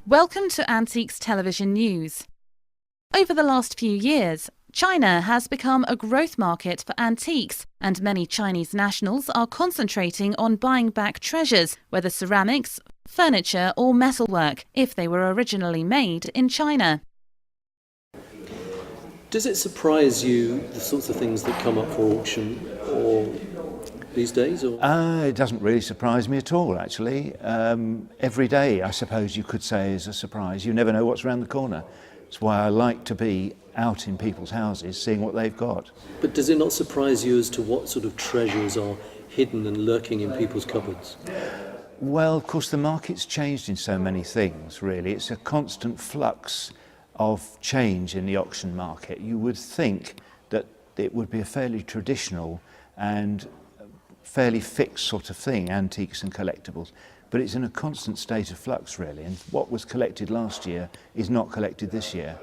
Welcome to Antiques Television News. Over the last few years, China has become a growth market for antiques, and many Chinese nationals are concentrating on buying back treasures, whether ceramics, furniture or metalwork, if they were originally made in China. Does it surprise you, the sorts of things that come up for auction or these days? Or? It doesn't really surprise me at all, actually. Every day, I suppose you could say, is a surprise. You never know what's around the corner. It's why I like to be out in people's houses, seeing what they've got. But does it not surprise you as to what sort of treasures are hidden and lurking in people's cupboards? Well, of course, the market's changed in so many things, really. It's a constant flux of change in the auction market. You would think that it would be a fairly traditional and fairly fixed sort of thing, antiques and collectibles, but it's in a constant state of flux, really, and what was collected last year is not collected this year.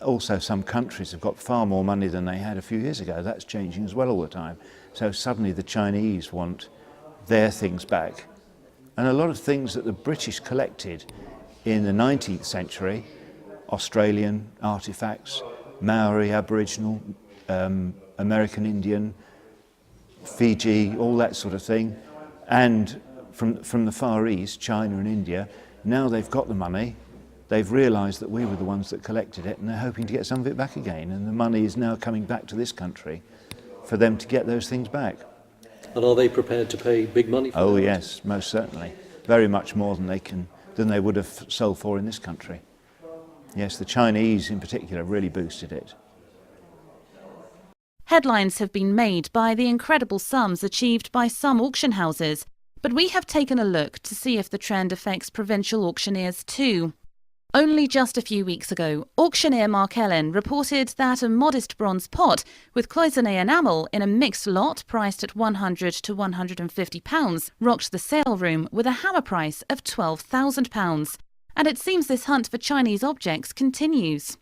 Also, some countries have got far more money than they had a few years ago. That's changing as well all the time. So suddenly the Chinese want their things back, and a lot of things that the British collected in the 19th century, Australian artifacts, Maori, Aboriginal, American Indian, Fiji, all that sort of thing, and from the Far East, China and India, now they've got the money, they've realised that we were the ones that collected it, and they're hoping to get some of it back again, and the money is now coming back to this country for them to get those things back. And are they prepared to pay big money for that? Oh yes, most certainly. Very much more than they would have sold for in this country. Yes, the Chinese in particular really boosted it. Headlines have been made by the incredible sums achieved by some auction houses, but we have taken a look to see if the trend affects provincial auctioneers too. Only just a few weeks ago, auctioneer Mark Ellen reported that a modest bronze pot with cloisonné enamel in a mixed lot priced at £100 to £150 rocked the sale room with a hammer price of £12,000. And it seems this hunt for Chinese objects continues.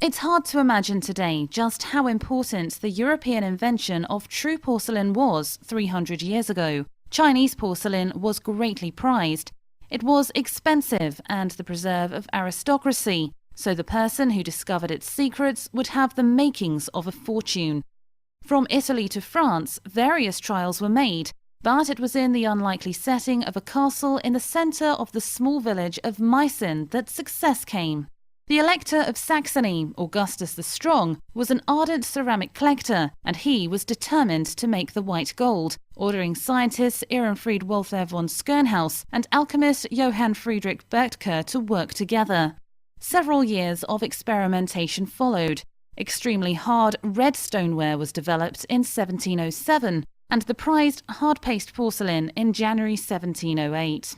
It's hard to imagine today just how important the European invention of true porcelain was 300 years ago. Chinese porcelain was greatly prized. It was expensive and the preserve of aristocracy, so the person who discovered its secrets would have the makings of a fortune. From Italy to France, various trials were made, but it was in the unlikely setting of a castle in the centre of the small village of Meissen that success came. The Elector of Saxony, Augustus the Strong, was an ardent ceramic collector, and he was determined to make the white gold, ordering scientists Ehrenfried Walther von Skirnhaus and alchemist Johann Friedrich Bethke to work together. Several years of experimentation followed. Extremely hard red stoneware was developed in 1707, and the prized hard-paste porcelain in January 1708.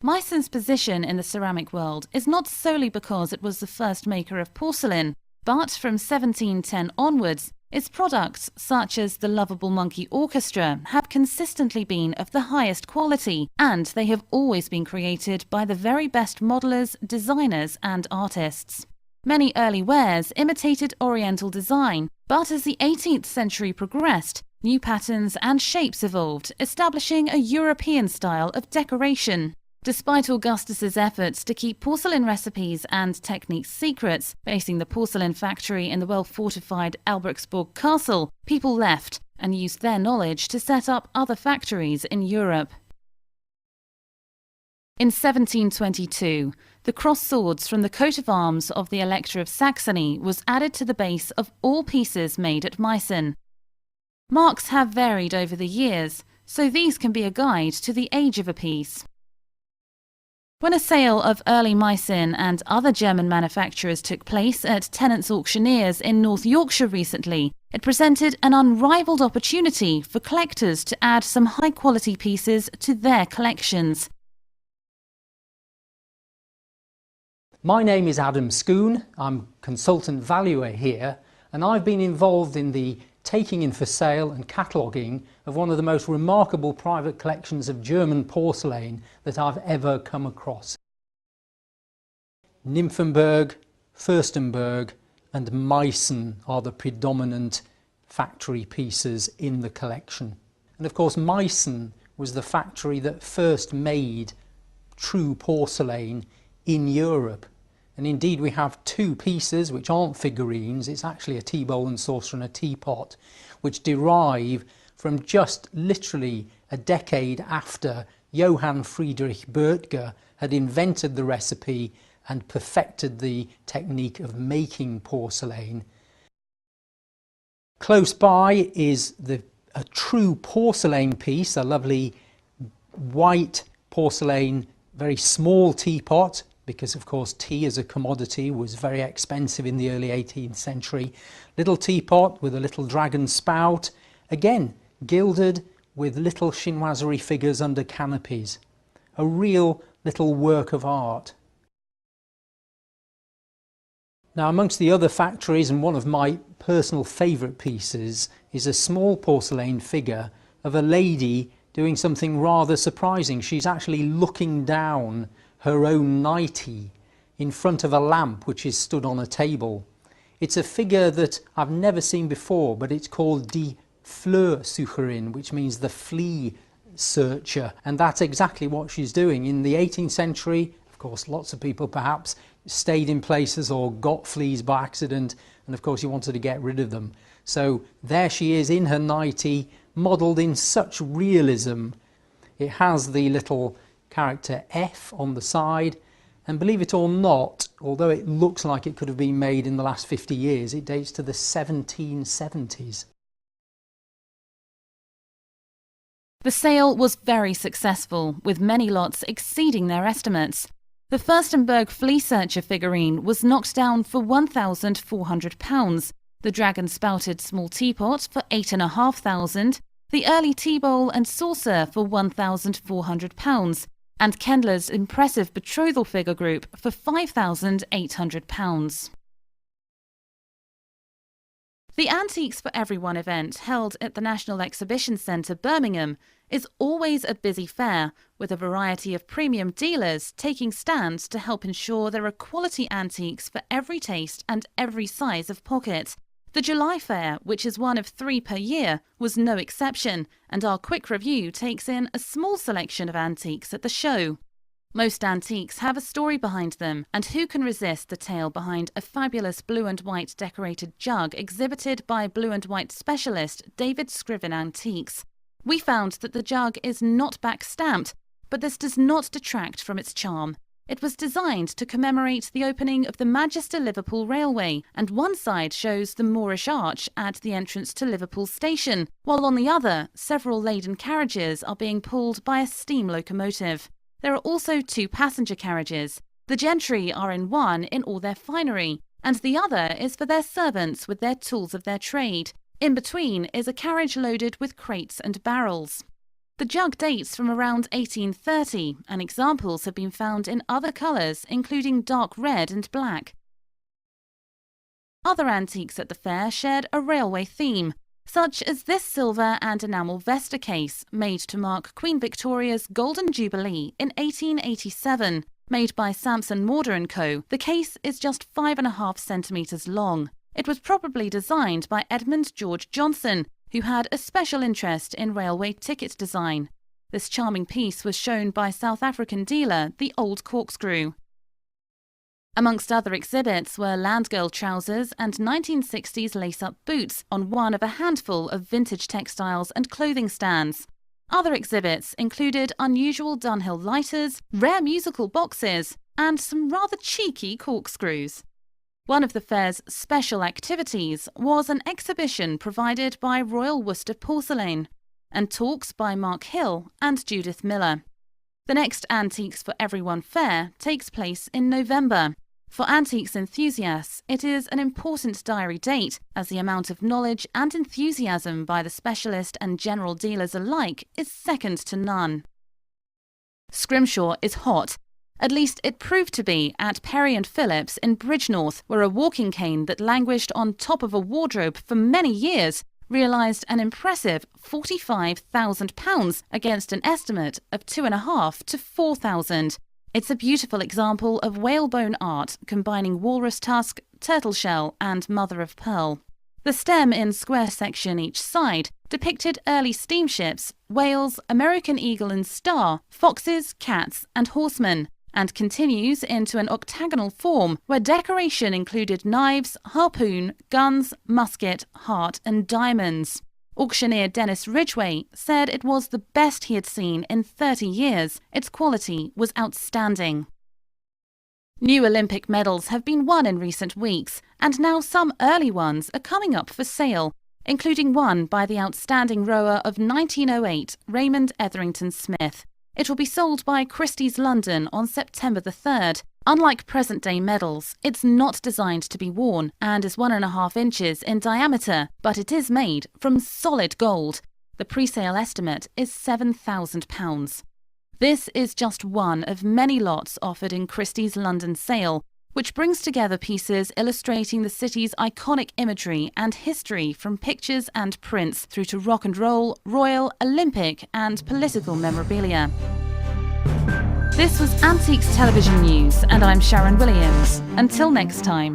Meissen's position in the ceramic world is not solely because it was the first maker of porcelain, but from 1710 onwards, its products, such as the Lovable Monkey Orchestra, have consistently been of the highest quality, and they have always been created by the very best modelers, designers and artists. Many early wares imitated Oriental design, but as the 18th century progressed, new patterns and shapes evolved, establishing a European style of decoration. Despite Augustus's efforts to keep porcelain recipes and techniques secrets, basing the porcelain factory in the well-fortified Albrechtsburg Castle, people left and used their knowledge to set up other factories in Europe. In 1722, the cross swords from the coat of arms of the Elector of Saxony was added to the base of all pieces made at Meissen. Marks have varied over the years, so these can be a guide to the age of a piece. When a sale of early Meissen and other German manufacturers took place at Tennant's Auctioneers in North Yorkshire recently, it presented an unrivaled opportunity for collectors to add some high-quality pieces to their collections. My name is Adam Schoon, I'm consultant valuer here, and I've been involved in the taking in for sale and cataloguing of one of the most remarkable private collections of German porcelain that I've ever come across. Nymphenburg, Fürstenberg and Meissen are the predominant factory pieces in the collection. And of course Meissen was the factory that first made true porcelain in Europe. And indeed we have two pieces which aren't figurines, it's actually a tea bowl and saucer and a teapot, which derive from just literally a decade after Johann Friedrich Böttger had invented the recipe and perfected the technique of making porcelain. Close by is a true porcelain piece, a lovely white porcelain, very small teapot, because of course tea as a commodity was very expensive in the early 18th century. Little teapot with a little dragon spout, again gilded with little chinoiserie figures under canopies. A real little work of art. Now amongst the other factories, and one of my personal favourite pieces, is a small porcelain figure of a lady doing something rather surprising. She's actually looking down her own nightie in front of a lamp which is stood on a table. It's a figure that I've never seen before, but it's called Die Flöhrsucherin, which means the flea searcher, and that's exactly what she's doing. In the 18th century, of course, lots of people perhaps stayed in places or got fleas by accident, and of course you wanted to get rid of them. So there she is in her nightie, modelled in such realism. It has the little character F on the side, and believe it or not, although it looks like it could have been made in the last 50 years, it dates to the 1770s. The sale was very successful, with many lots exceeding their estimates. The Fürstenberg flea searcher figurine was knocked down for £1,400, the dragon-spouted small teapot for £8,500, the early tea bowl and saucer for £1,400, and Kendler's impressive betrothal figure group for £5,800. The Antiques for Everyone event, held at the National Exhibition Centre, Birmingham, is always a busy fair, with a variety of premium dealers taking stands to help ensure there are quality antiques for every taste and every size of pocket. The July fair, which is one of 3 per year, was no exception, and our quick review takes in a small selection of antiques at the show. Most antiques have a story behind them, and who can resist the tale behind a fabulous blue and white decorated jug exhibited by blue and white specialist David Scriven Antiques. We found that the jug is not back-stamped, but this does not detract from its charm. It was designed to commemorate the opening of the Manchester Liverpool Railway, and one side shows the Moorish Arch at the entrance to Liverpool Station, while on the other, several laden carriages are being pulled by a steam locomotive. There are also 2 passenger carriages. The gentry are in one in all their finery, and the other is for their servants with their tools of their trade. In between is a carriage loaded with crates and barrels. The jug dates from around 1830, and examples have been found in other colours, including dark red and black. Other antiques at the fair shared a railway theme, such as this silver and enamel Vesta case, made to mark Queen Victoria's Golden Jubilee in 1887. Made by Sampson Morder & Co., the case is just 5.5 centimetres long. It was probably designed by Edmund George Johnson, who had a special interest in railway ticket design. This charming piece was shown by South African dealer The Old Corkscrew. Amongst other exhibits were Landgirl trousers and 1960s lace-up boots on one of a handful of vintage textiles and clothing stands. Other exhibits included unusual Dunhill lighters, rare musical boxes, and some rather cheeky corkscrews. One of the fair's special activities was an exhibition provided by Royal Worcester Porcelain and talks by Mark Hill and Judith Miller. The next Antiques for Everyone fair takes place in November. For antiques enthusiasts, it is an important diary date, as the amount of knowledge and enthusiasm by the specialist and general dealers alike is second to none. Scrimshaw is hot. At least it proved to be at Perry and Phillips in Bridgnorth, where a walking cane that languished on top of a wardrobe for many years realised an impressive £45,000 against an estimate of £2,500 to £4,000. It's a beautiful example of whalebone art combining walrus tusk, turtle shell and mother of pearl. The stem in square section each side depicted early steamships, whales, American eagle and star, foxes, cats and horsemen, and continues into an octagonal form where decoration included knives, harpoon, guns, musket, heart and diamonds. Auctioneer Dennis Ridgway said it was the best he had seen in 30 years. Its quality was outstanding. New Olympic medals have been won in recent weeks, and now some early ones are coming up for sale, including one by the outstanding rower of 1908, Raymond Etherington Smith. It will be sold by Christie's London on September the 3rd. Unlike present-day medals, it's not designed to be worn and is 1.5 inches in diameter, but it is made from solid gold. The pre-sale estimate is £7,000. This is just one of many lots offered in Christie's London sale, which brings together pieces illustrating the city's iconic imagery and history from pictures and prints through to rock and roll, royal, Olympic and political memorabilia. This was Antiques Television News, and I'm Sharon Williams. Until next time.